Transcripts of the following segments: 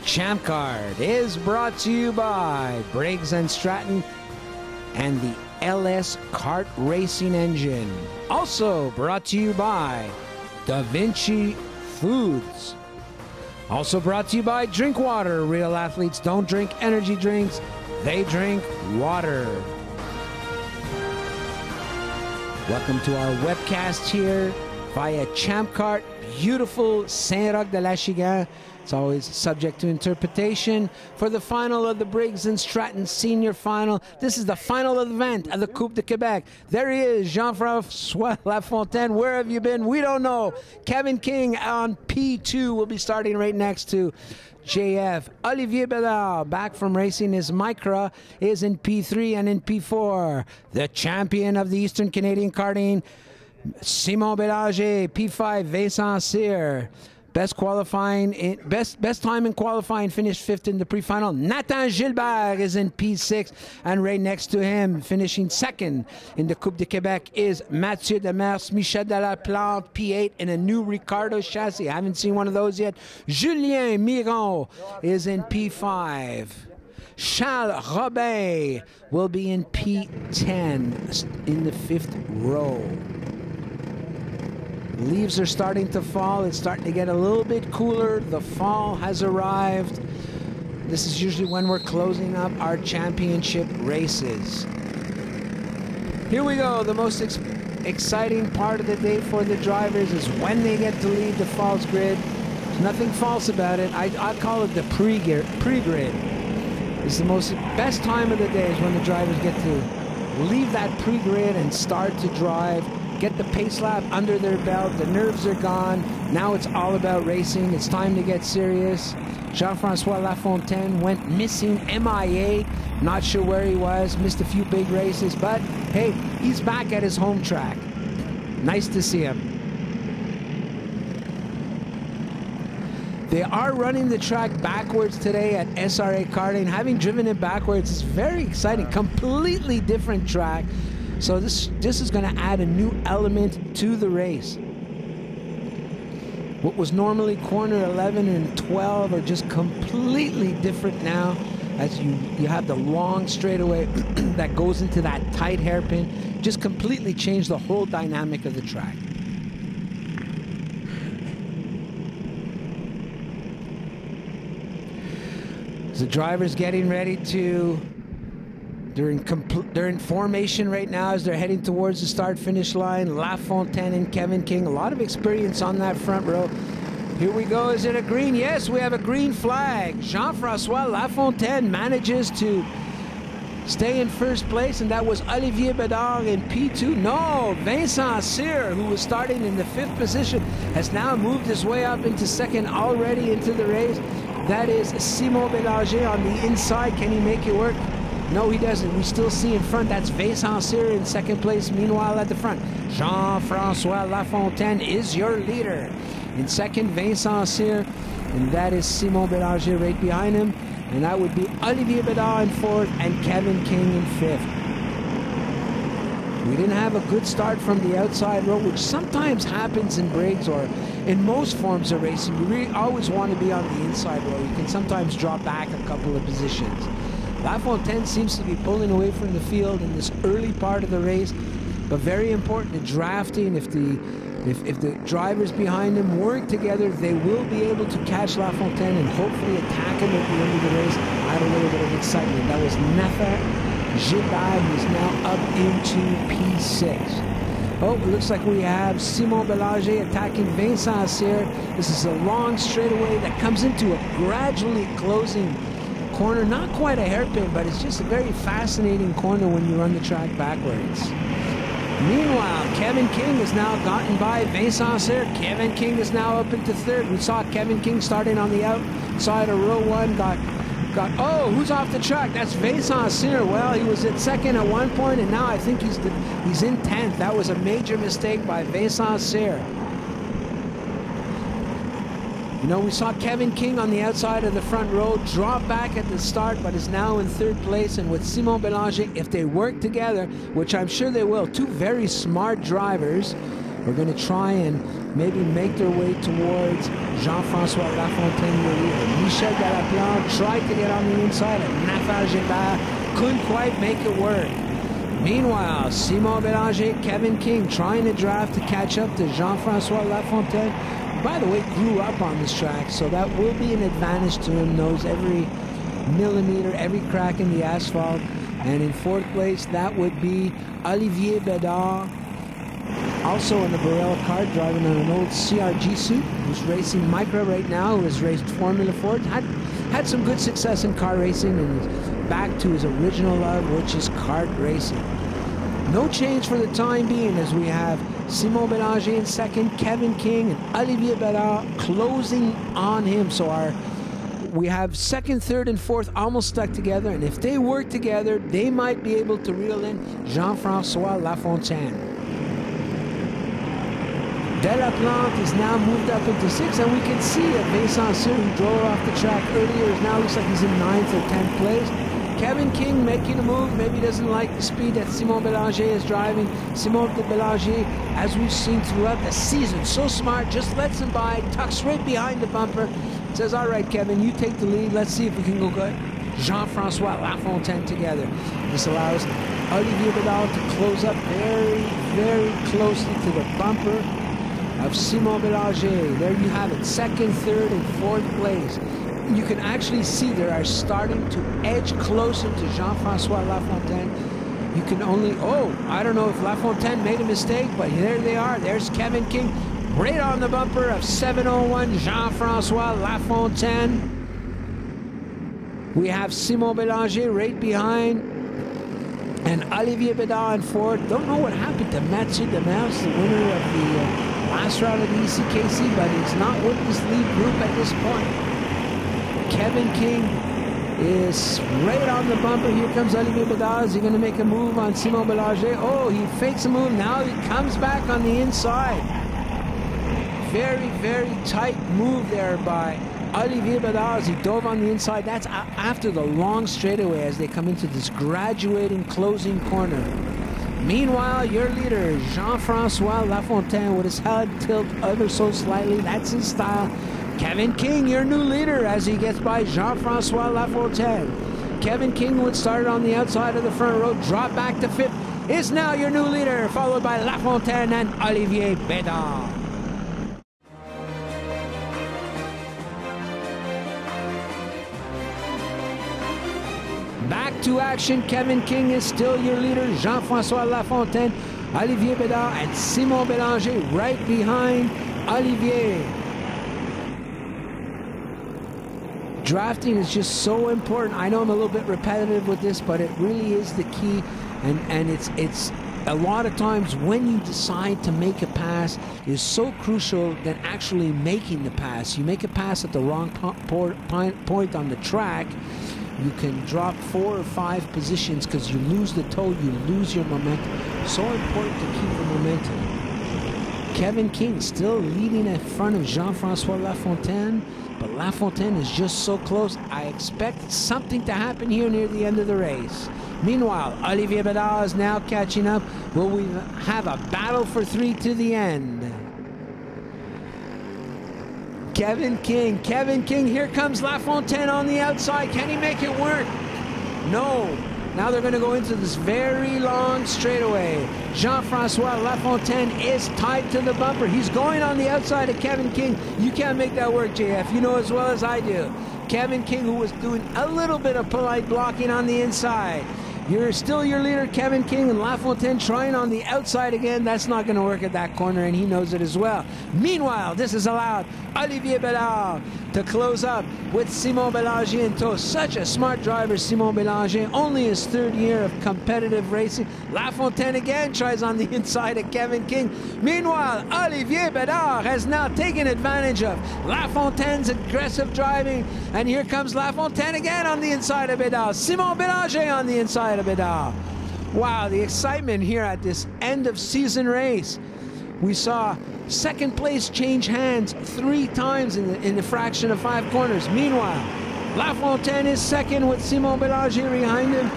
Champkart is brought to you by Briggs and Stratton and the LS Kart Racing Engine. Also brought to you by Da Vinci Foods. Also brought to you by Drink Water. Real athletes don't drink energy drinks, they drink water. Welcome to our webcast here via Champkart, beautiful Saint-Roch-de-l'Achigan. It's always subject to interpretation for the final of the Briggs and Stratton Senior Final. This is the final event of the Coupe de Quebec. There he is, Jean-François Lafontaine. Where have you been? We don't know. Kevin King on P2 will be starting right next to JF. Olivier Bédard, back from racing his Micra, is in P3 and in P4. The champion of the Eastern Canadian karting, Simon Bélanger, P5, Vincent Cyr. Best time in qualifying, finished 5th in the pre-final. Nathan Gilbert is in P6, and right next to him, finishing 2nd in the Coupe de Quebec, is Mathieu Demers. Michel Delaplante, P8 in a new Ricardo chassis. I haven't seen one of those yet. Julien Miron is in P5. Charles Robin will be in P10 in the 5th row. Leaves are starting to fall. It's starting to get a little bit cooler. The fall has arrived. This is usually when we're closing up our championship races. Here we go. The most exciting part of the day for the drivers is when they get to leave the false grid. There's nothing false about it. I call it the pre-grid. It's the best time of the day is when the drivers get to leave that pre-grid and start to drive. Get the pace lap under their belt. The nerves are gone. Now it's all about racing. It's time to get serious. Jean-François Lafontaine went missing, MIA. Not sure where he was. Missed a few big races. But, hey, he's back at his home track. Nice to see him. They are running the track backwards today at SRA Karting. Having driven it backwards is very exciting. Completely different track. So this is going to add a new element to the race. What was normally corner 11 and 12 are just completely different now, as you have the long straightaway that goes into that tight hairpin. Just completely changed the whole dynamic of the track. The driver's getting ready to... They're in formation right now as they're heading towards the start-finish line. Lafontaine and Kevin King, a lot of experience on that front row. Here we go. Is it a green? Yes, we have a green flag. Jean-François Lafontaine manages to stay in first place, and that was Olivier Bédard in P2. No, Vincent Cyr, who was starting in the 5th position, has now moved his way up into 2nd already into the race. That is Simon Bélanger on the inside. Can he make it work? No, he doesn't. We still see in front, that's Vincent Cyr in 2nd place. Meanwhile, at the front, Jean-François Lafontaine is your leader. In 2nd, Vincent Cyr, and that is Simon Bélanger right behind him. And that would be Olivier Bédard in 4th and Kevin King in 5th. We didn't have a good start from the outside row, which sometimes happens in Briggs or in most forms of racing. You really always want to be on the inside row. You can sometimes drop back a couple of positions. Lafontaine seems to be pulling away from the field in this early part of the race, but very important in drafting. If the drivers behind him work together, they will be able to catch Lafontaine and hopefully attack him at the end of the race. Add a little bit of excitement. That was Nathan Gilbert, who's now up into P6. Oh, it looks like we have Simon Bélanger attacking Vincent Cyr. This is a long straightaway that comes into a gradually closing corner. Not quite a hairpin, but it's just a very fascinating corner when you run the track backwards. Meanwhile, Kevin King has now gotten by Vincent Cyr. Kevin King is now up into 3rd. We saw Kevin King starting on the outside of row 1. Oh, who's off the track? That's Vincent Cyr. Well, he was at 2nd at one point, and now I think he's in 10th. That was a major mistake by Vincent Cyr. You know, we saw Kevin King on the outside of the front row drop back at the start, but is now in 3rd place. And with Simon Bélanger, if they work together, which I'm sure they will, two very smart drivers, are going to try and maybe make their way towards Jean-François Lafontaine, the leader. Michel Delaplante tried to get on the inside, and Nafar Gébert couldn't quite make it work. Meanwhile, Simon Bélanger, Kevin King trying to draft to catch up to Jean-François Lafontaine. By the way, grew up on this track, so that will be an advantage to him. Knows every millimeter, every crack in the asphalt. And in fourth place, that would be Olivier Bédard, also in the Borel car, driving on an old CRG suit, who's racing Micra right now, who has raced Formula Ford. Had some good success in car racing and is back to his original love, which is kart racing. No change for the time being, as we have Simon Bélanger in second, Kevin King and Olivier Bédard closing on him. So we have second, third, and fourth almost stuck together, and if they work together, they might be able to reel in Jean-François Lafontaine. Delaplante is now moved up into sixth, and we can see that Vincent Cyr, who drove off the track earlier, is now looks like he's in 9th or 10th place. Kevin King making a move, maybe doesn't like the speed that Simon Bélanger is driving. Simon Bélanger, as we've seen throughout the season, so smart, just lets him by, tucks right behind the bumper, says, all right, Kevin, you take the lead, let's see if we can go good. Jean-François Lafontaine together. This allows Olivier Bédard to close up very, very closely to the bumper of Simon Bélanger. There you have it, second, third, and fourth place. You can actually see they are starting to edge closer to Jean-François Lafontaine. You can only, I don't know if Lafontaine made a mistake, but there they are. There's Kevin King right on the bumper of 701 Jean-François Lafontaine. We have Simon Bélanger right behind, and Olivier Bédard in fourth. Don't know what happened to Mathieu Demers, the winner of the last round of the ECKC, but he's not with this lead group at this point. Kevin King is right on the bumper. Here comes Olivier Bédard. Is he going to make a move on Simon Bélanger? Oh, he fakes a move. Now he comes back on the inside. Very, very tight move there by Olivier Bédard as he dove on the inside. That's after the long straightaway as they come into this graduating closing corner. Meanwhile, your leader, Jean-François Lafontaine, with his head tilted ever so slightly. That's his style. Kevin King, your new leader, as he gets by Jean-François Lafontaine. Kevin King, who had started on the outside of the front row, dropped back to fifth, is now your new leader, followed by Lafontaine and Olivier Bédard. Back to action. Kevin King is still your leader. Jean-François Lafontaine, Olivier Bédard, and Simon Bélanger right behind Olivier. Drafting is just so important. I know I'm a little bit repetitive with this, but it really is the key. And it's a lot of times when you decide to make a pass is so crucial than actually making the pass. You make a pass at the wrong point on the track, you can drop 4 or 5 positions because you lose the toe, you lose your momentum. So important to keep the momentum. Kevin King still leading in front of Jean-François Lafontaine, but Lafontaine is just so close. I expect something to happen here near the end of the race. Meanwhile, Olivier Bédard is now catching up. Will we have a battle for 3 to the end? Kevin King, here comes Lafontaine on the outside. Can he make it work? No. Now they're going to go into this very long straightaway. Jean-François Lafontaine is tied to the bumper. He's going on the outside of Kevin King. You can't make that work, JF. You know as well as I do. Kevin King, who was doing a little bit of polite blocking on the inside. You're still your leader, Kevin King, and Lafontaine trying on the outside again. That's not going to work at that corner, and he knows it as well. Meanwhile, this has allowed Olivier Bédard to close up with Simon Bélanger in tow. Such a smart driver, Simon Bélanger. Only his 3rd year of competitive racing. Lafontaine again tries on the inside of Kevin King. Meanwhile, Olivier Bédard has now taken advantage of Lafontaine's aggressive driving. And here comes Lafontaine again on the inside of Bédard. Simon Bélanger on the inside of Bédard. Wow, the excitement here at this end of season race. We saw 2nd place change hands 3 times in the fraction of 5 corners. Meanwhile, Lafontaine is 2nd with Simon Bélanger behind him.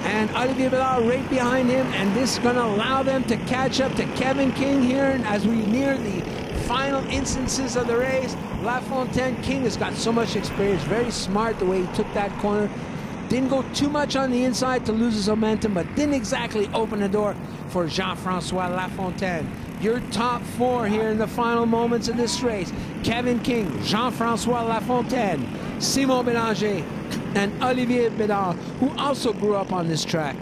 and Olivier Bédard right behind him, and this is going to allow them to catch up to Kevin King here. And as we near the final instances of the race, Lafontaine, King has got so much experience, very smart the way he took that corner. Didn't go too much on the inside to lose his momentum, but didn't exactly open the door for Jean-François Lafontaine. Your top four here in the final moments of this race: Kevin King, Jean-François Lafontaine, Simon Bélanger, and Olivier Bédard, who also grew up on this track.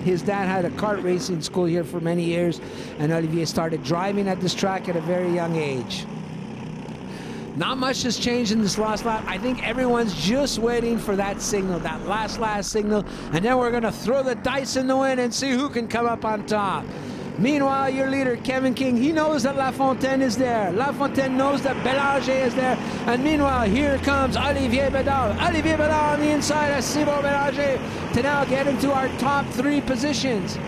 His dad had a kart racing school here for many years, and Olivier started driving at this track at a very young age. Not much has changed in this last lap. I think everyone's just waiting for that signal, that last signal, and then we're going to throw the dice in the wind and see who can come up on top. Meanwhile, your leader, Kevin King, he knows that Lafontaine is there. Lafontaine knows that Bélanger is there. And meanwhile, here comes Olivier Bédard. Olivier Bédard on the inside of Simon Bélanger to now get into our top three positions.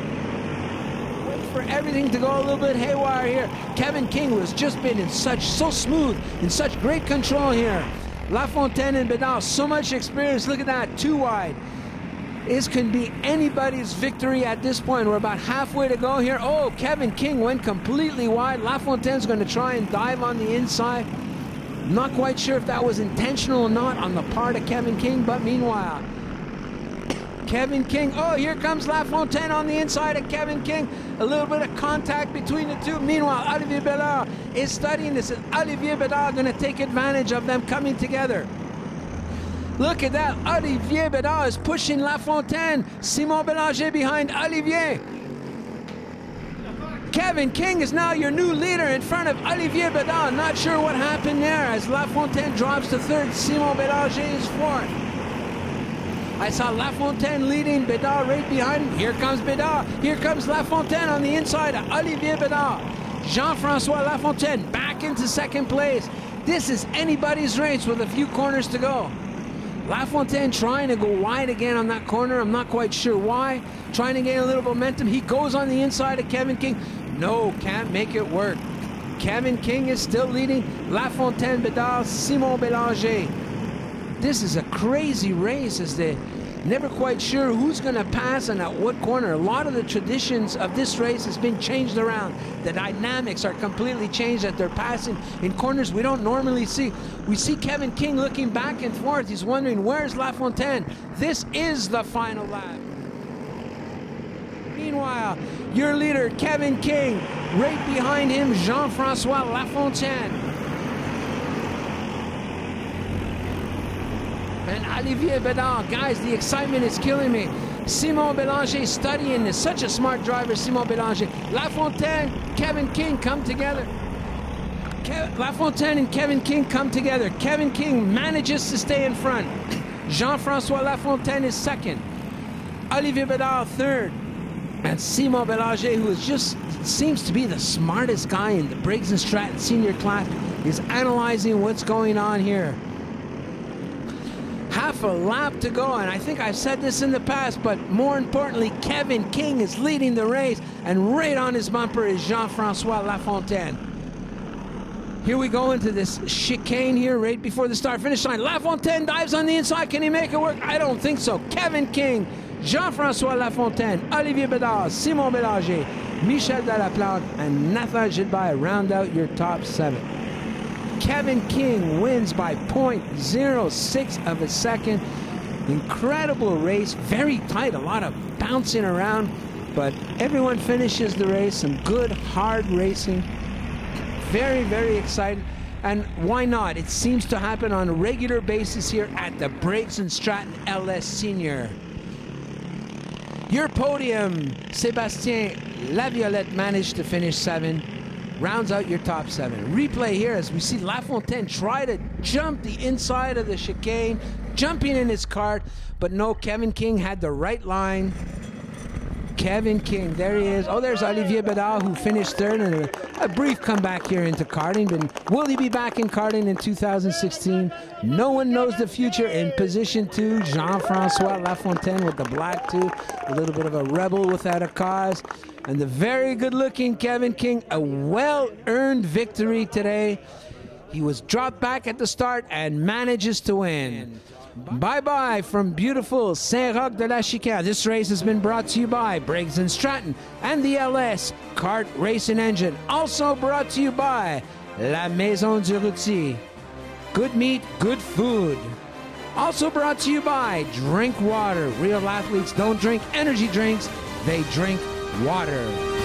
For everything to go a little bit haywire here. Kevin King has just been in so smooth, in such great control here. Lafontaine and Bédard, so much experience. Look at that, too wide. This can be anybody's victory at this point. We're about halfway to go here. Oh, Kevin King went completely wide. Lafontaine's going to try and dive on the inside. Not quite sure if that was intentional or not on the part of Kevin King, but meanwhile, Kevin King, oh, here comes Lafontaine on the inside of Kevin King. A little bit of contact between the two. Meanwhile, Olivier Bédard is studying this. Is Olivier Bédard going to take advantage of them coming together? Look at that. Olivier Bédard is pushing Lafontaine. Simon Bélanger behind Olivier. Kevin King is now your new leader in front of Olivier Bédard. Not sure what happened there as Lafontaine drops to third. Simon Bélanger is fourth. I saw Lafontaine leading, Bédard right behind him. Here comes Bédard. Here comes Lafontaine on the inside of Olivier Bédard. Jean-François Lafontaine back into second place. This is anybody's race with a few corners to go. Lafontaine trying to go wide again on that corner. I'm not quite sure why. Trying to gain a little momentum. He goes on the inside of Kevin King. No, can't make it work. Kevin King is still leading. Lafontaine, Bédard, Simon Bélanger. This is a crazy race as they never quite sure who's going to pass and at what corner. A lot of the traditions of this race has been changed around. The dynamics are completely changed that they're passing in corners we don't normally see. We see Kevin King looking back and forth. He's wondering, where's Lafontaine? This is the final lap. Meanwhile, your leader, Kevin King, right behind him, Jean-François Lafontaine. And Olivier Bédard, guys, the excitement is killing me. Simon Bélanger studying this. Such a smart driver, Simon Bélanger. Lafontaine, Kevin King come together. Lafontaine and Kevin King come together. Kevin King manages to stay in front. Jean-François Lafontaine is second. Olivier Bédard third. And Simon Bélanger, who is just seems to be the smartest guy in the Briggs and Stratton senior class, is analyzing what's going on here. Half a lap to go, and I think I've said this in the past, but more importantly, Kevin King is leading the race, and right on his bumper is Jean-François Lafontaine. Here we go into this chicane here right before the start-finish line. Lafontaine dives on the inside. Can he make it work? I don't think so. Kevin King, Jean-François Lafontaine, Olivier Bédard, Simon Bélanger, Michel Delaplante, and Nathan Gilbert round out your top 7. Kevin King wins by 0.06 of a second. Incredible race, very tight, a lot of bouncing around, but everyone finishes the race. Some good, hard racing. Very, very excited. And why not? It seems to happen on a regular basis here at the Briggs and Stratton LS Senior. Your podium, Sébastien Laviolette managed to finish 7. Rounds out your top 7. Replay here as we see Lafontaine try to jump the inside of the chicane, jumping in his kart, but no, Kevin King had the right line. Kevin King, there he is. Oh, there's Olivier Bédard, who finished third, and a brief comeback here into karting. But will he be back in karting in 2016? No one knows the future. In position 2, Jean-François Lafontaine with the black 2, a little bit of a rebel without a cause. And the very good-looking Kevin King, a well-earned victory today. He was dropped back at the start and manages to win. Bye-bye from beautiful Saint-Roch-de-la-Chicane. This race has been brought to you by Briggs and Stratton and the LS Kart Racing Engine. Also brought to you by La Maison du Routier. Good meat, good food. Also brought to you by Drink Water. Real athletes don't drink energy drinks, they drink water.